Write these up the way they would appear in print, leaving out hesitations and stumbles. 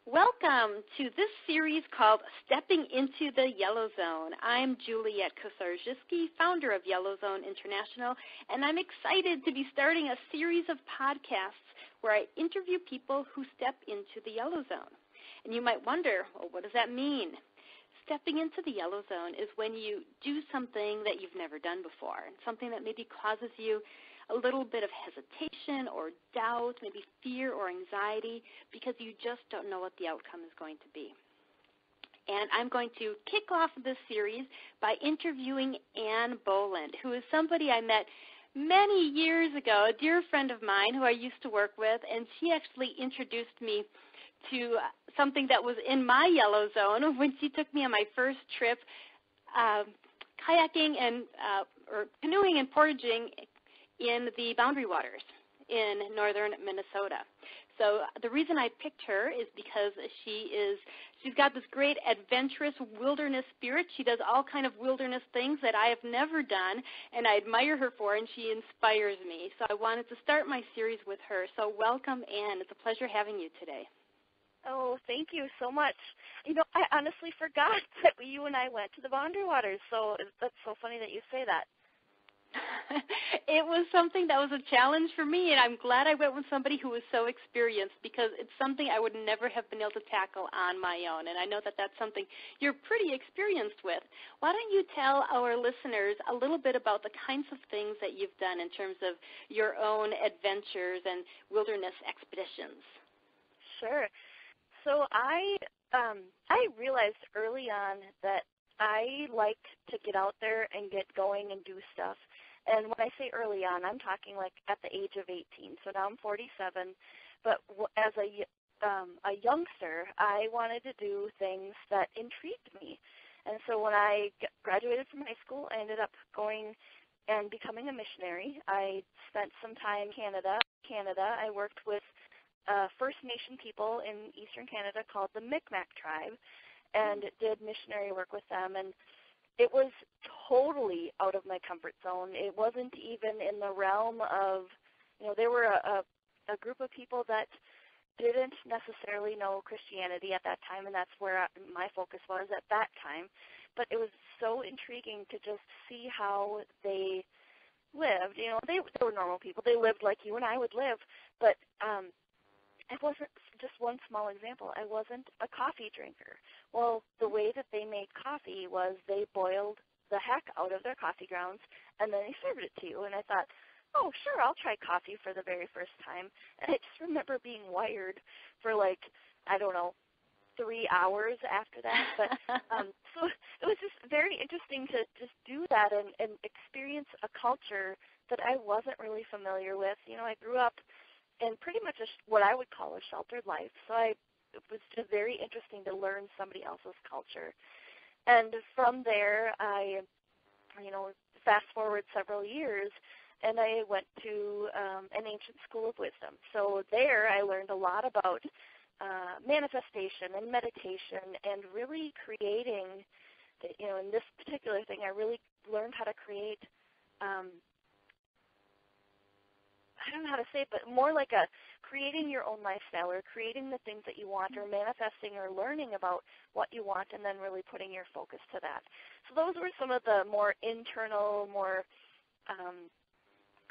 Welcome to this series called Stepping into the Yellow Zone. I'm Juliet Kosarzycki, founder of Yellow Zone International, and I'm excited to be starting a series of podcasts where I interview people who step into the yellow zone. And you might wonder, well, what does that mean? Stepping into the yellow zone is when you do something that you've never done before, something that maybe causes you a little bit of hesitation or doubt, maybe fear or anxiety, because you just don't know what the outcome is going to be. And I'm going to kick off this series by interviewing Ann Boland, who is somebody I met many years ago, a dear friend of mine who I used to work with, and she actually introduced me to something that was in my yellow zone when she took me on my first trip kayaking and or canoeing and portaging in the Boundary Waters in northern Minnesota. So the reason I picked her is because she's got this great adventurous wilderness spirit. She does all kind of wilderness things that I have never done, and I admire her for, and she inspires me. So I wanted to start my series with her. So welcome, Ann. It's a pleasure having you today. Oh, thank you so much. You know, I honestly forgot that you and I went to the Boundary Waters, so that's so funny that you say that. It was something that was a challenge for me, and I'm glad I went with somebody who was so experienced, because it's something I would never have been able to tackle on my own, and I know that that's something you're pretty experienced with. Why don't you tell our listeners a little bit about the kinds of things that you've done in terms of your own adventures and wilderness expeditions? Sure. So I realized early on that I liked to get out there and get going and do stuff. And when I say early on, I'm talking like at the age of 18. So now I'm 47. But as a youngster, I wanted to do things that intrigued me. And so when I graduated from high school, I ended up going and becoming a missionary. I spent some time in Canada. I worked with First Nation people in Eastern Canada called the Mi'kmaq tribe, and did missionary work with them. And it was totally out of my comfort zone. It wasn't even in the realm of, there were a group of people that didn't necessarily know Christianity at that time, and that's where my focus was at that time. But it was so intriguing to just see how they lived. They were normal people. They lived like you and I would live, but it wasn't just one small example. I wasn't a coffee drinker. Well, the way that they made coffee was they boiled the heck out of their coffee grounds, and then they served it to you. And I thought, oh, sure, I'll try coffee for the very first time. And I just remember being wired for 3 hours after that. But so it was just very interesting to just do that and experience a culture that I wasn't really familiar with. I grew up in pretty much what I would call a sheltered life. So it was just very interesting to learn somebody else's culture. And from there, I, fast forward several years, and I went to an ancient school of wisdom. So there I learned a lot about manifestation and meditation and really creating, in this particular thing, I really learned how to create I don't know how to say it, but more like creating your own lifestyle, or creating the things that you want, or manifesting or learning about what you want, and then really putting your focus to that. So those were some of the more internal, more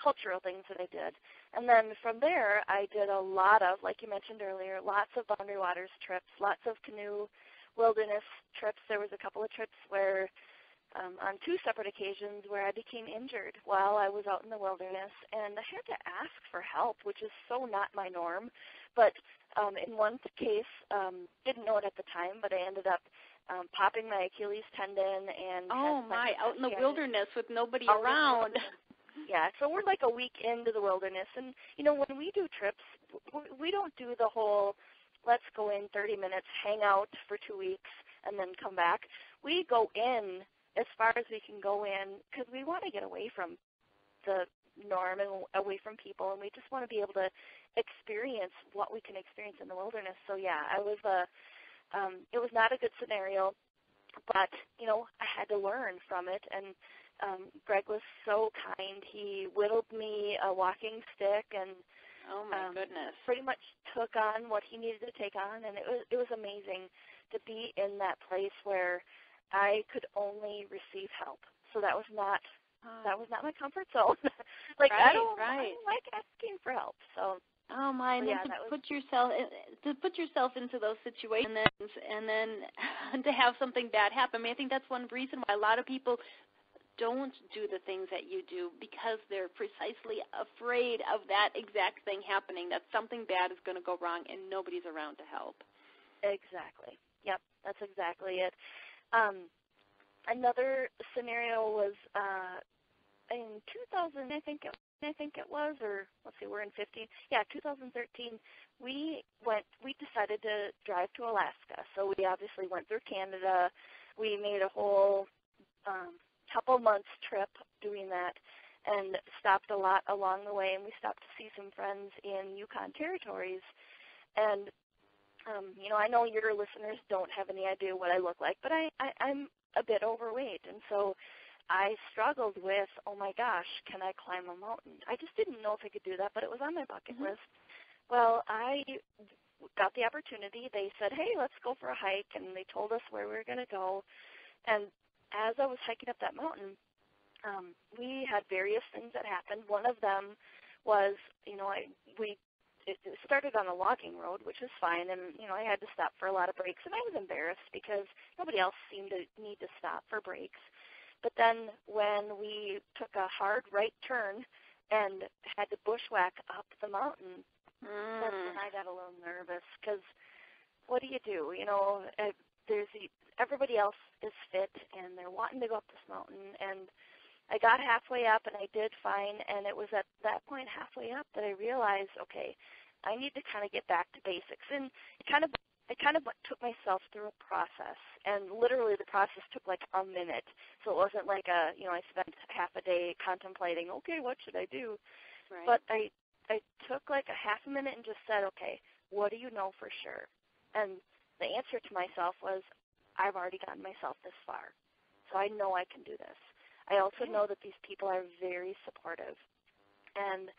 cultural things that I did. And then from there, I did a lot of, like you mentioned earlier, lots of Boundary Waters trips, lots of canoe wilderness trips. There was a couple of trips where on 2 separate occasions where I became injured while I was out in the wilderness, and I had to ask for help, which is so not my norm. But in one case, didn't know it at the time, but I ended up popping my Achilles tendon. And oh my, out in the wilderness with nobody around. Yeah, so we're like a week into the wilderness, and when we do trips, we don't do the whole let's go in 30 minutes, hang out for 2 weeks, and then come back. We go in as far as we can go in, because we want to get away from the norm and away from people, and we just want to be able to experience what we can experience in the wilderness. So yeah, it was not a good scenario, but I had to learn from it. And Greg was so kind. He whittled me a walking stick and Oh, my goodness. Pretty much took on what he needed to take on, and it was amazing to be in that place where I could only receive help. So that was not my comfort zone. Like I don't like asking for help. So oh my, and yeah, to put yourself into those situations and then to have something bad happen. I mean, I think that's one reason why a lot of people don't do the things that you do, because they're precisely afraid of that exact thing happening, that something bad is going to go wrong and nobody's around to help. Exactly. Yep, that's exactly it. Another scenario was in 2000, I think it was, or let's see, we're in 15. Yeah, 2013. We decided to drive to Alaska. So we obviously went through Canada. We made a whole couple months trip doing that, and stopped a lot along the way. And we stopped to see some friends in Yukon territories. And I know your listeners don't have any idea what I look like, but I'm a bit overweight, and so I struggled with, oh my gosh, can I climb a mountain? I just didn't know if I could do that, but it was on my bucket list. Well, I got the opportunity. They said, hey, let's go for a hike, and they told us where we were going to go. And as I was hiking up that mountain, we had various things that happened. One of them was, it started on a logging road, which was fine, and I had to stop for a lot of breaks, and I was embarrassed because nobody else seemed to need to stop for breaks. But then when we took a hard right turn and had to bushwhack up the mountain, that's when I got a little nervous, because what do? Everybody else is fit, and they're wanting to go up this mountain, and I got halfway up, and I did fine, and it was at that point halfway up that I realized, okay, I need to kind of get back to basics. And I kind of took myself through a process, and literally the process took like a minute. So it wasn't like I spent half a day contemplating, okay, what should I do? Right. But I took like a half a minute and just said, okay, what do you know for sure? And the answer to myself was, I've already gotten myself this far, so I know I can do this. I also know that these people are very supportive. And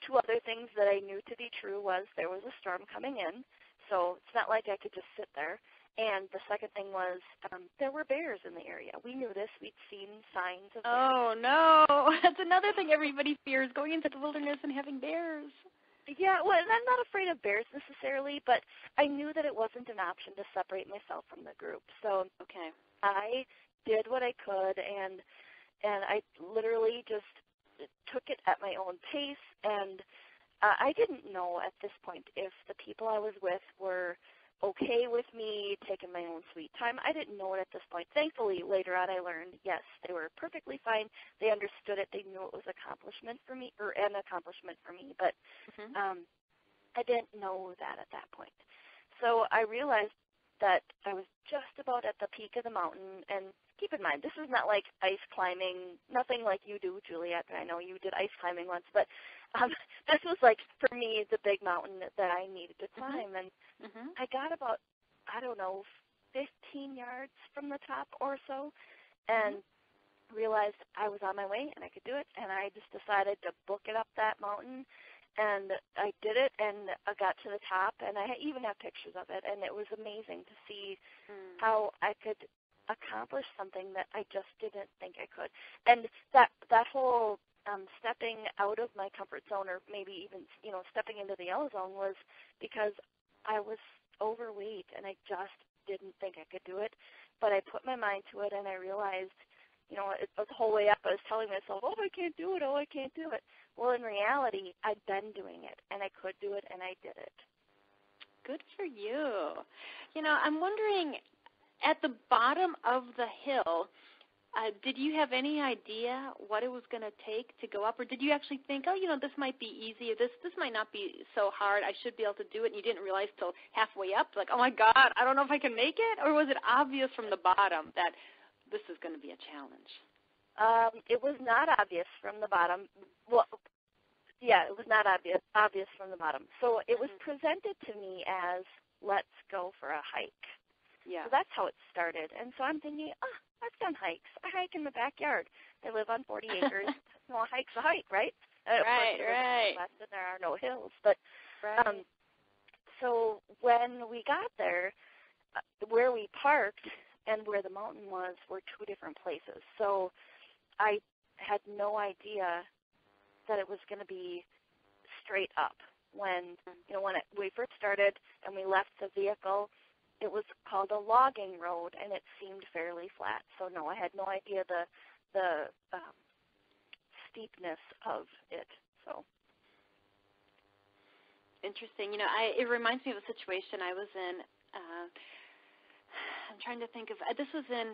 two other things that I knew to be true was there was a storm coming in, so it's not like I could just sit there. And the second thing was there were bears in the area. We knew this. We'd seen signs of bears. Oh, no. That's another thing everybody fears, going into the wilderness and having bears. Yeah, well, and I'm not afraid of bears necessarily, but I knew that it wasn't an option to separate myself from the group. So I did what I could, and I literally just took it at my own pace, and I didn't know at this point if the people I was with were okay with me taking my own sweet time. I didn't know it at this point. Thankfully, later on I learned, yes, they were perfectly fine. They understood it. They knew it was an accomplishment for me, but I didn't know that at that point. So I realized that I was just about at the peak of the mountain, and keep in mind, this is not like ice climbing, nothing like you do, Juliet. I know you did ice climbing once, but this was like, for me, the big mountain that I needed to climb. And I got about, 15 yards from the top or so, and realized I was on my way and I could do it, and I just decided to book it up that mountain. And I did it, and I got to the top, and I even have pictures of it, and it was amazing to see how I could accomplish something that I just didn't think I could. And that whole stepping out of my comfort zone, or maybe even stepping into the yellow zone, was because I was overweight, and I just didn't think I could do it. But I put my mind to it, and I realized, the whole way up I was telling myself, oh, I can't do it, oh, I can't do it. Well, in reality, I'd been doing it, and I could do it, and I did it. Good for you. I'm wondering, at the bottom of the hill, did you have any idea what it was going to take to go up, or did you actually think, this might be easy, or this might not be so hard, I should be able to do it, and you didn't realize till halfway up, like, oh, my God, I don't know if I can make it? Or was it obvious from the bottom that this is going to be a challenge? It was not obvious from the bottom. Well, yeah, it was not obvious from the bottom. So it was presented to me as, let's go for a hike. Yeah. So that's how it started. And so I'm thinking, I've done hikes. I hike in the backyard. I live on 40 acres. A hike's a hike, right? Right. West, and there are no hills. But Right. so when we got there, where we parked and where the mountain was were two different places. So I had no idea that it was going to be straight up. When we first started and we left the vehicle, it was called a logging road, and it seemed fairly flat. So no, I had no idea the steepness of it. So interesting. It reminds me of a situation I was in. I'm trying to think of. This was in.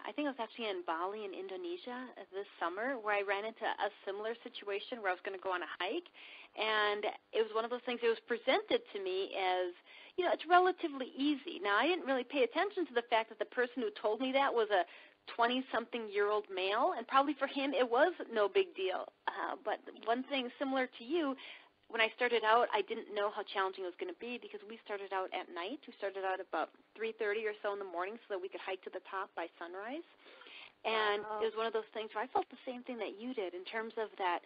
I think it was actually in Bali in Indonesia this summer, where I ran into a similar situation where I was going to go on a hike, and it was one of those things. It was presented to me as, it's relatively easy. Now, I didn't really pay attention to the fact that the person who told me that was a 20-something-year-old male, and probably for him it was no big deal. But one thing similar to you, when I started out, I didn't know how challenging it was going to be because we started out at night. We started out about 3:30 or so in the morning so that we could hike to the top by sunrise. And it was one of those things where I felt the same thing that you did in terms of that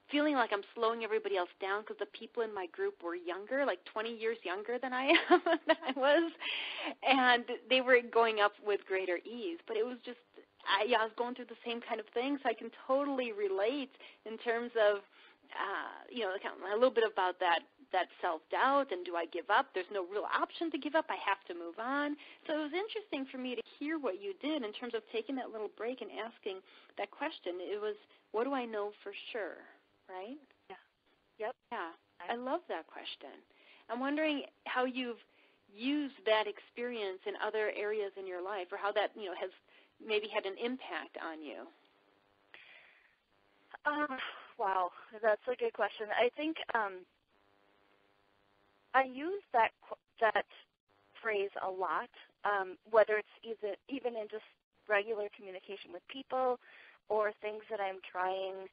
feeling like I'm slowing everybody else down because the people in my group were younger, like 20 years younger than I was, and they were going up with greater ease. But it was just, I was going through the same kind of thing, so I can totally relate in terms of, a little bit about that self-doubt and do I give up? There's no real option to give up. I have to move on. So it was interesting for me to hear what you did in terms of taking that little break and asking that question. It was, what do I know for sure, right? Yeah. Yep. Yeah. I love that question. I'm wondering how you've used that experience in other areas in your life or how that, has maybe had an impact on you. Wow, that's a good question. I think I use that phrase a lot, whether it's even in just regular communication with people or things that I'm trying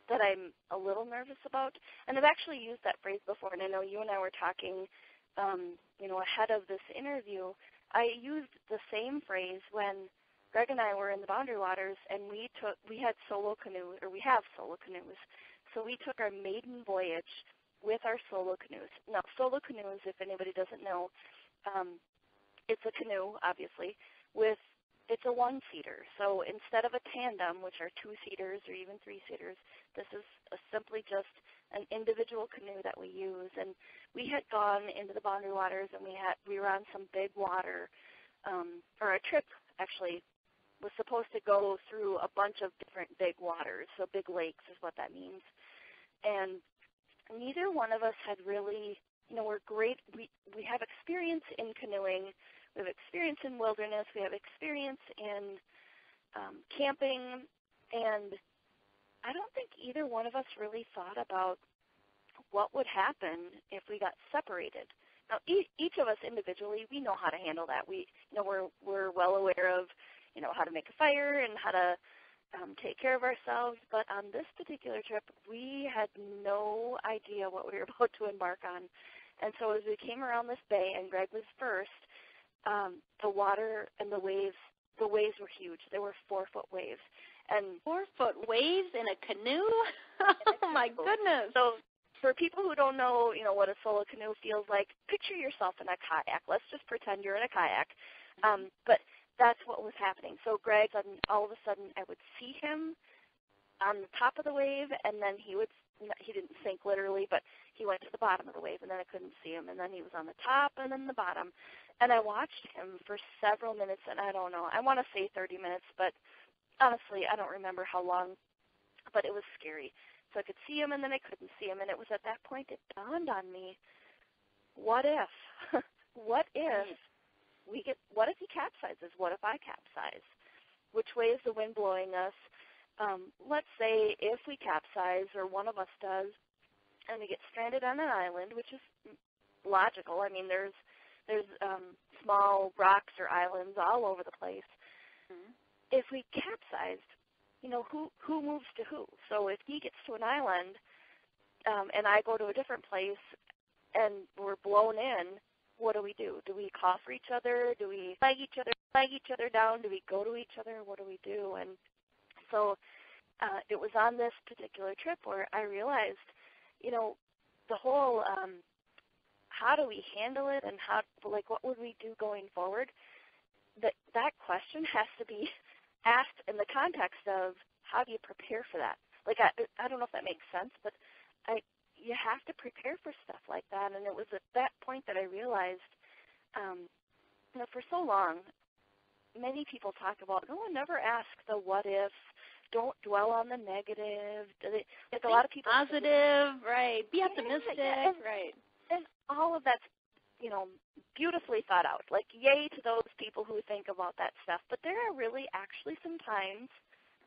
that I'm a little nervous about. And I've actually used that phrase before, and I know you and I were talking, ahead of this interview. I used the same phrase when Greg and I were in the Boundary Waters, and we have solo canoes. So we took our maiden voyage with our solo canoes. Now, solo canoes, if anybody doesn't know, it's a canoe, obviously, it's a one-seater. So instead of a tandem, which are two-seaters or even three-seaters, this is simply just an individual canoe that we use. And we had gone into the Boundary Waters, and we were on some big water, or a trip, actually, was supposed to go through a bunch of different big waters, so big lakes is what that means. And neither one of us had really, we're great. We have experience in canoeing. We have experience in wilderness. We have experience in camping. And I don't think either one of us really thought about what would happen if we got separated. Now, each of us individually, we know how to handle that. We're well aware of how to make a fire and how to take care of ourselves. But on this particular trip, we had no idea what we were about to embark on. And so as we came around this bay, and Greg was first, the water and the waves were huge. They were 4-foot waves. And 4-foot waves in a canoe? Oh, my goodness. So for people who don't know, what a solo canoe feels like, picture yourself in a kayak. Let's just pretend you're in a kayak. But that's what was happening. So Greg, all of a sudden, I would see him on the top of the wave, and then he didn't sink literally, but he went to the bottom of the wave, and then I couldn't see him, and then he was on the top and then the bottom. And I watched him for several minutes, and I don't know, I want to say 30 minutes, but honestly, I don't remember how long, but it was scary. So I could see him, and then I couldn't see him, and it was at that point it dawned on me, what if? What if he capsizes? What if I capsize? Which way is the wind blowing us? Let's say if we capsize, or one of us does, and we get stranded on an island, which is logical. I mean, there's small rocks or islands all over the place. Mm-hmm. If we capsized, who moves to who? So if he gets to an island, and I go to a different place, and we're blown in, what do? Do we call for each other? Do we flag each other down? Do we go to each other? What do we do? And so it was on this particular trip where I realized, the whole how do we handle it and what would we do going forward, that question has to be asked in the context of how do you prepare for that. Like, I don't know if that makes sense, but you have to prepare for stuff like that. And it was at that point that I realized, for so long, many people talk about, no one never asks the what ifs, don't dwell on the negative. Like a lot of people positive, right? Be optimistic, right? And all of that's, beautifully thought out. Like, yay to those people who think about that stuff. But there are really actually some times,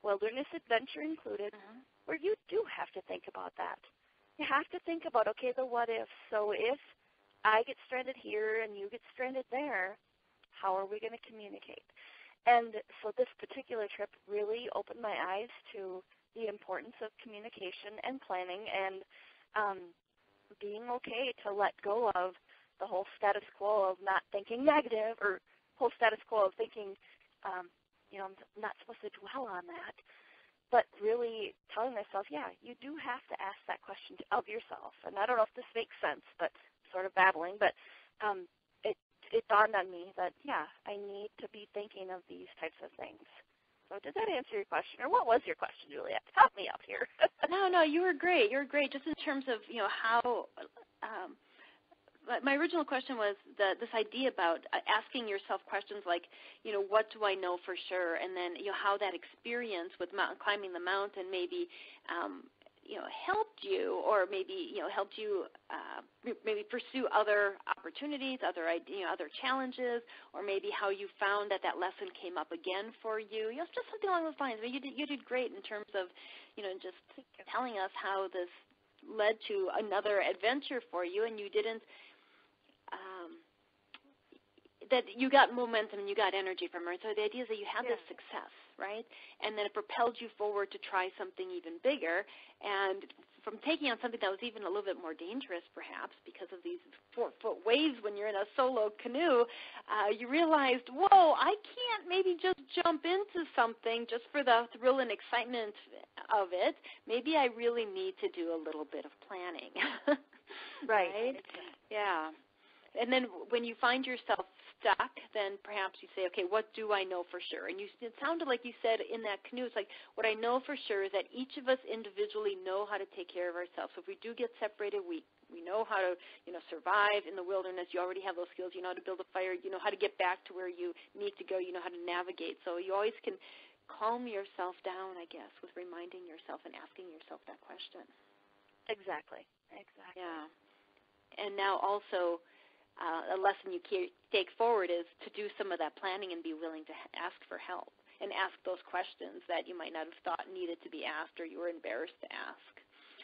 wilderness adventure included, where you do have to think about that. You have to think about, okay, the what if. So if I get stranded here and you get stranded there, how are we going to communicate? And so this particular trip really opened my eyes to the importance of communication and planning and being okay to let go of the whole status quo of not thinking negative, or whole status quo of thinking, I'm not supposed to dwell on that, but really telling myself, yeah, you do have to ask that question of yourself. And I don't know if this makes sense, but sort of babbling, but it dawned on me that, yeah, I need to be thinking of these types of things. So did that answer your question? Or what was your question, Juliet? Help me out here. No, you were great. You were great just in terms of, how my original question was this idea about asking yourself questions like, what do I know for sure? And then, how that experience with climbing the mountain maybe, helped you, or maybe, helped you maybe pursue other opportunities, other challenges, or maybe how you found that lesson came up again for you. Just something along those lines. I mean, you did great in terms of, just telling us how this led to another adventure for you, and you didn't. That you got momentum and you got energy from her. So the idea is that you had this success, right? And then it propelled you forward to try something even bigger. And from taking on something that was even a little bit more dangerous, perhaps, because of these 4-foot waves when you're in a solo canoe, you realized, whoa, I can't maybe just jump into something just for the thrill and excitement of it. Maybe I really need to do a little bit of planning. Right? Yeah. And then when you find yourself stuck, then perhaps you say, okay, what do I know for sure? And it sounded like you said in that canoe, it's like, what I know for sure is that each of us individually know how to take care of ourselves. So if we do get separated, we know how to, survive in the wilderness. You already have those skills. You know how to build a fire. You know how to get back to where you need to go. You know how to navigate. So you always can calm yourself down, I guess, with reminding yourself and asking yourself that question. Exactly. Yeah. And now also, a lesson you take forward is to do some of that planning and be willing to ask for help and ask those questions that you might not have thought needed to be asked, or you were embarrassed to ask,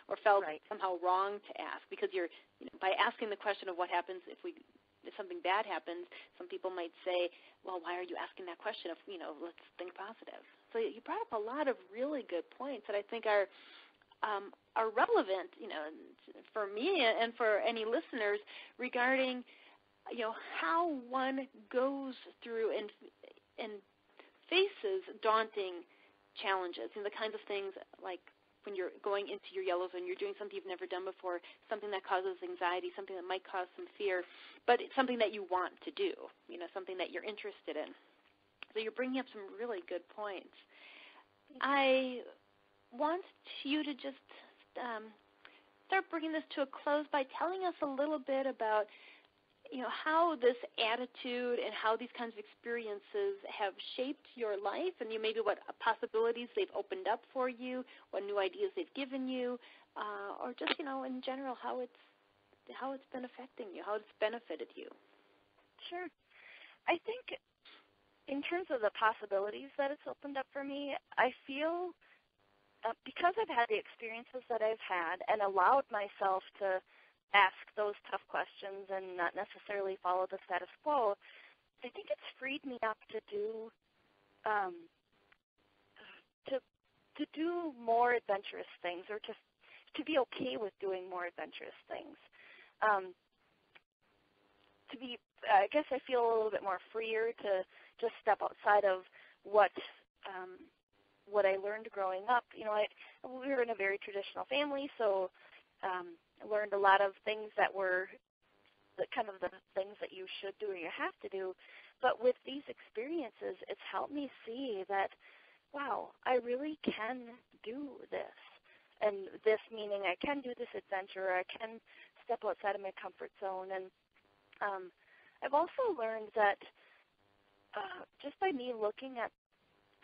or felt somehow wrong to ask, because you're by asking the question of what happens if something bad happens. Some people might say, well, why are you asking that question? If let's think positive. So you brought up a lot of really good points that I think are relevant, for me and for any listeners regarding, how one goes through and faces daunting challenges, and the kinds of things like when you're going into your yellow zone, you're doing something you've never done before, something that causes anxiety, something that might cause some fear, but it's something that you want to do, something that you're interested in. So you're bringing up some really good points. I want you to just start bringing this to a close by telling us a little bit about how this attitude and how these kinds of experiences have shaped your life, and maybe what possibilities they've opened up for you, what new ideas they've given you, or just in general how it's been affecting you, how it's benefited you. Sure. I think in terms of the possibilities that it's opened up for me, I feel because I've had the experiences that I've had and allowed myself to ask those tough questions and not necessarily follow the status quo, I think it's freed me up to do to do more adventurous things, or to be okay with doing more adventurous things. I guess I feel a little bit more freer to just step outside of what what I learned growing up, we were in a very traditional family, so I learned a lot of things that were the things that you should do or you have to do. But with these experiences, it's helped me see that, wow, I really can do this. And this meaning I can do this adventure, I can step outside of my comfort zone. And I've also learned that just by me looking at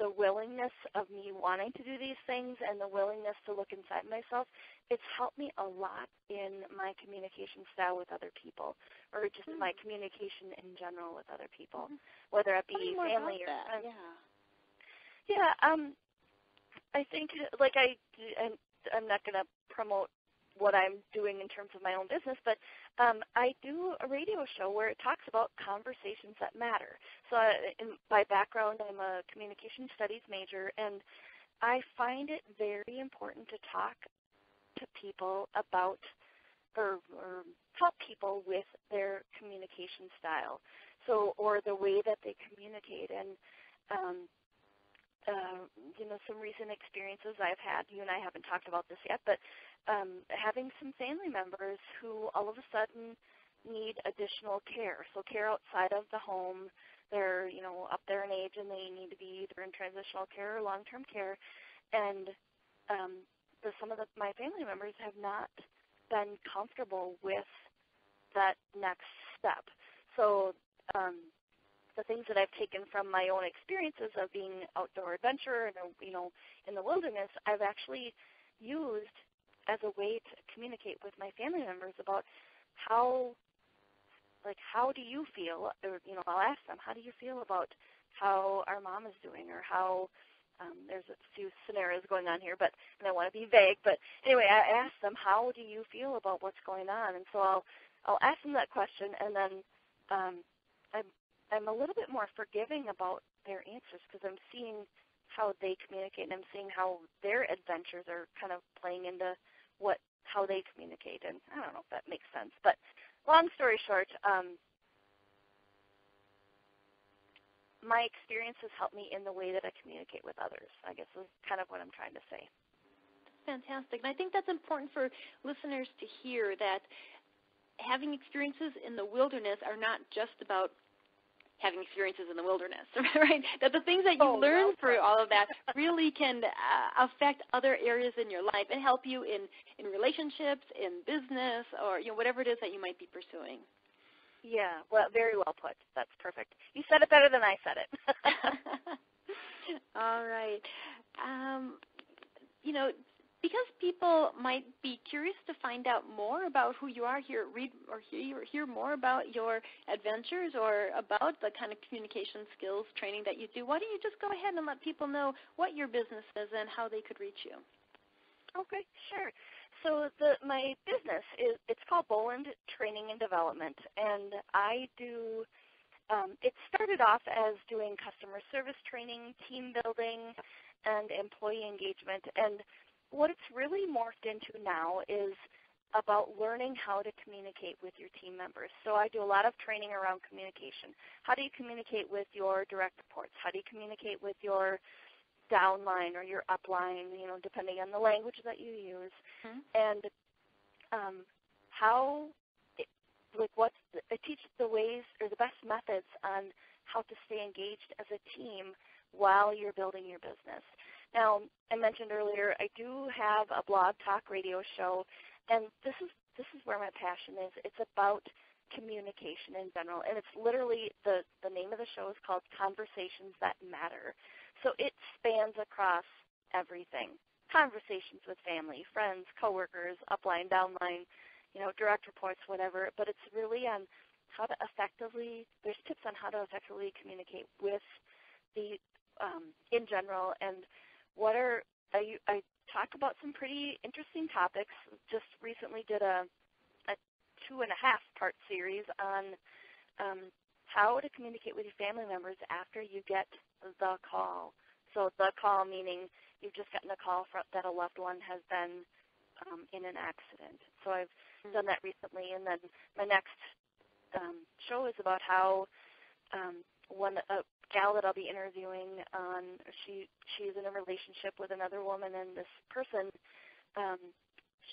the willingness of me wanting to do these things and the willingness to look inside myself, it's helped me a lot in my communication style with other people, or just my communication in general with other people, whether it be family or friends. Yeah, I think, I'm not going to promote what I'm doing in terms of my own business, but I do a radio show where it talks about conversations that matter. So in my background, I'm a communication studies major, and I find it very important to talk to people about or help people with their communication style, or the way that they communicate. And some recent experiences I've had, you and I haven't talked about this yet, but having some family members who all of a sudden need additional care, so care outside of the home. They're, up there in age, and they need to be either in transitional care or long-term care. And some of my family members have not been comfortable with that next step. So the things that I've taken from my own experiences of being outdoor adventurer and in the wilderness, I've actually used as a way to communicate with my family members about how do you feel, or I'll ask them, how do you feel about how our mom is doing, or how there's a few scenarios going on here, and I want to be vague, but anyway, I ask them, how do you feel about what's going on? And so I'll ask them that question, and then I'm a little bit more forgiving about their answers, because I'm seeing how they communicate, and I'm seeing how their adventures are kind of playing into how they communicate. And I don't know if that makes sense, but long story short, my experiences help me in the way that I communicate with others, I guess is kind of what I'm trying to say. Fantastic. And I think that's important for listeners to hear, that having experiences in the wilderness are not just about having experiences in the wilderness, right? That the things that you learn through all of that really can affect other areas in your life and help you in relationships, in business, or whatever it is that you might be pursuing. Yeah, well, very well put. That's perfect. You said it better than I said it. All right. Because people might be curious to find out more about who you are, hear more about your adventures, or about the kind of communication skills training that you do, why don't you just go ahead and let people know what your business is and how they could reach you? Okay, sure. So my business it's called Boland Training and Development, and I do. It started off as doing customer service training, team building, and employee engagement, and what it's really morphed into now is about learning how to communicate with your team members. So I do a lot of training around communication. How do you communicate with your direct reports? How do you communicate with your downline or your upline, depending on the language that you use? Mm-hmm. And I teach the ways or the best methods on how to stay engaged as a team while you're building your business. Now, I mentioned earlier, I do have a blog talk radio show, and this is where my passion is. It's about communication in general, and it's literally the name of the show is called Conversations That Matter. So it spans across everything: conversations with family, friends, coworkers, upline, downline, direct reports, whatever. But it's really on how to there's tips on how to effectively communicate with the in general, and I talk about some pretty interesting topics. Just recently did a 2.5-part series on how to communicate with your family members after you get the call. So the call meaning you've just gotten a call that a loved one has been in an accident. So I've done that recently, and then my next show is about how a gal that I'll be interviewing she's in a relationship with another woman, and this person,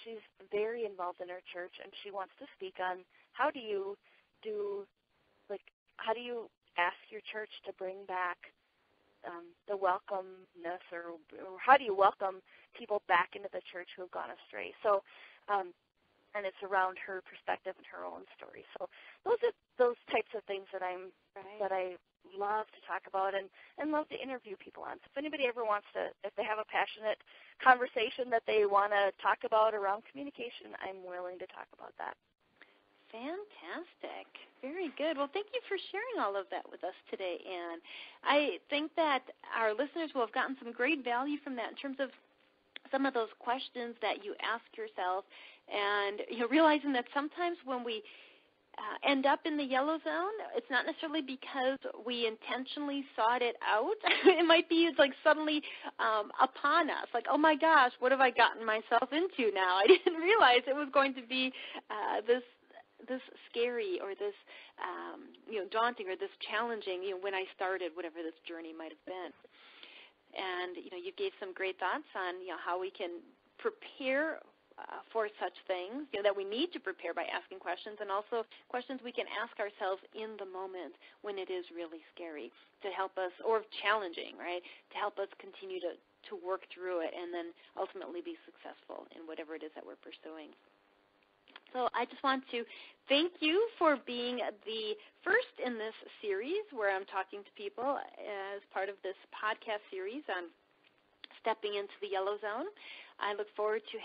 she's very involved in her church, and she wants to speak on how do you ask your church to bring back the welcomeness, or how do you welcome people back into the church who have gone astray? So, and it's around her perspective and her own story. So those are those types of things that I love to talk about and love to interview people on. So if anybody ever wants to, if they have a passionate conversation that they want to talk about around communication, I'm willing to talk about that. Fantastic. Very good. Well, thank you for sharing all of that with us today, Anne. I think that our listeners will have gotten some great value from that in terms of some of those questions that you ask yourself, and realizing that sometimes when we end up in the yellow zone, it's not necessarily because we intentionally sought it out. It might be it's like suddenly upon us, like, oh my gosh, what have I gotten myself into now? I didn't realize it was going to be this scary or this daunting or this challenging when I started whatever this journey might have been. And you gave some great thoughts on how we can prepare for such things that we need to prepare by asking questions, and also questions we can ask ourselves in the moment when it is really scary to help us, or challenging, right, to help us continue to work through it and then ultimately be successful in whatever it is that we're pursuing. So I just want to thank you for being the first in this series where I'm talking to people as part of this podcast series on stepping into the yellow zone. I look forward to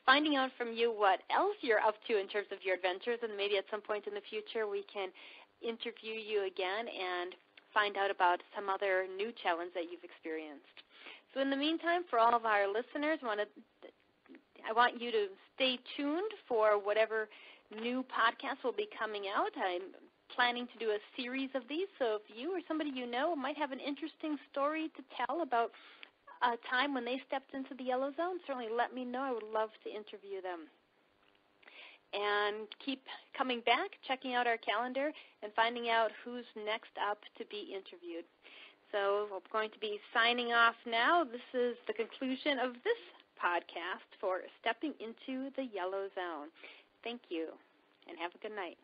finding out from you what else you're up to in terms of your adventures, and maybe at some point in the future we can interview you again and find out about some other new challenge that you've experienced. So in the meantime, for all of our listeners, I want you to stay tuned for whatever new podcasts will be coming out. I'm planning to do a series of these, so if you or somebody you know might have an interesting story to tell about a time when they stepped into the yellow zone, certainly let me know. I would love to interview them. And keep coming back, checking out our calendar, and finding out who's next up to be interviewed. So we're going to be signing off now. This is the conclusion of this podcast for Stepping into the Yellow Zone. Thank you, and have a good night.